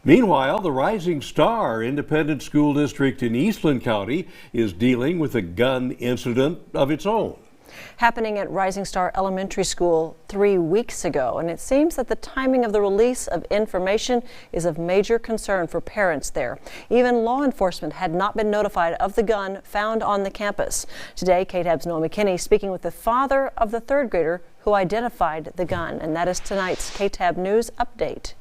Meanwhile, the Rising Star Independent School District in Eastland County is dealing with a gun incident of its own. Happening at Rising Star Elementary School 3 weeks ago, and it seems that the timing of the release of information is of major concern for parents there. Even law enforcement had not been notified of the gun found on the campus. Today, KTAB's Noah McKinney speaking with the father of the third grader who identified the gun, and that is tonight's KTAB News Update.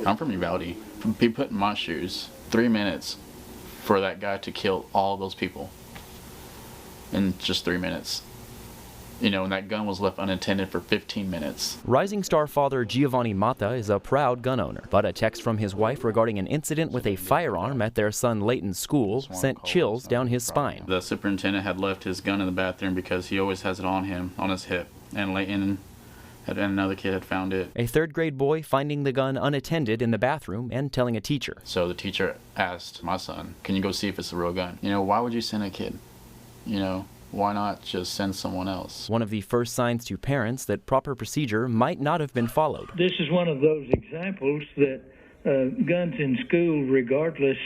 I'm from Uvalde. Be put in my shoes. 3 minutes for that guy to kill all those people in just 3 minutes. You know, and that gun was left unattended for 15 minutes. Rising Star father Giovanni Mata is a proud gun owner, but a text from his wife regarding an incident with a firearm at their son Layton's school sent chills down his spine. The superintendent had left his gun in the bathroom because he always has it on him, on his hip, and Layton and another kid had found it. A third grade boy finding the gun unattended in the bathroom and telling a teacher. So the teacher asked my son, "Can you go see if it's a real gun?" You know, why would you send a kid? You know, why not just send someone else? One of the first signs to parents that proper procedure might not have been followed. This is one of those examples that guns in school, regardless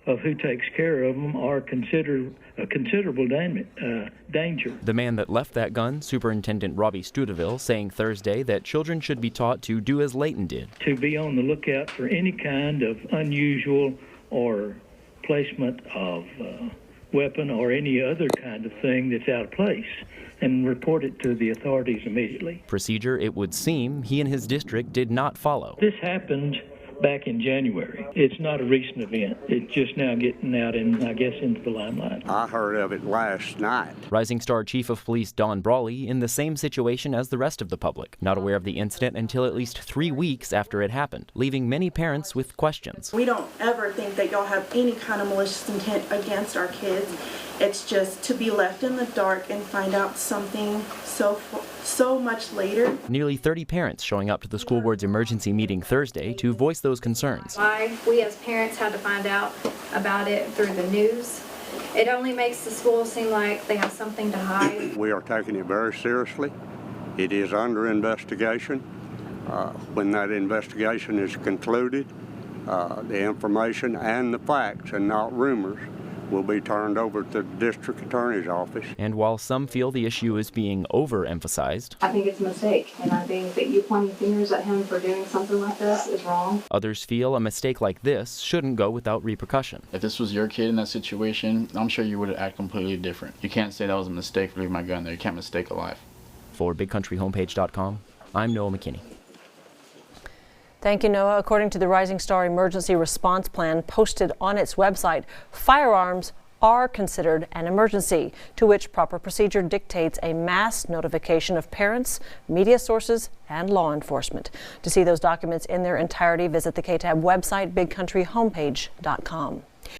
of who takes care of them, are considered a considerable danger. The man that left that gun, Superintendent Robbie Studeville, saying Thursday that children should be taught to do as Layton did. To be on the lookout for any kind of unusual or placement of weapon or any other kind of thing that's out of place, and report it to the authorities immediately. Procedure, it would seem, he and his district did not follow. This happened back in January. It's not a recent event. It's just now getting out and I guess into the limelight. I heard of it last night. Rising Star Chief of Police Don Brawley in the same situation as the rest of the public, not aware of the incident until at least 3 weeks after it happened, leaving many parents with questions. We don't ever think that y'all have any kind of malicious intent against our kids. It's just to be left in the dark and find out something so much later. Nearly 30 parents showing up to the school board's emergency meeting Thursday to voice those concerns. Why we as parents had to find out about it through the news. It only makes the school seem like they have something to hide. We are taking it very seriously. It is under investigation. When that investigation is concluded, the information and the facts and not rumors will be turned over to the district attorney's office. And while some feel the issue is being overemphasized, I think it's a mistake, and I think that you pointing fingers at him for doing something like this is wrong. Others feel a mistake like this shouldn't go without repercussion. If this was your kid in that situation, I'm sure you would have acted completely different. You can't say that was a mistake for leaving my gun there. You can't mistake a life. For BigCountryHomepage.com, I'm Noah McKinney. Thank you, Noah. According to the Rising Star Emergency Response Plan posted on its website, firearms are considered an emergency, to which proper procedure dictates a mass notification of parents, media sources, and law enforcement. To see those documents in their entirety, visit the KTAB website, BigCountryHomepage.com.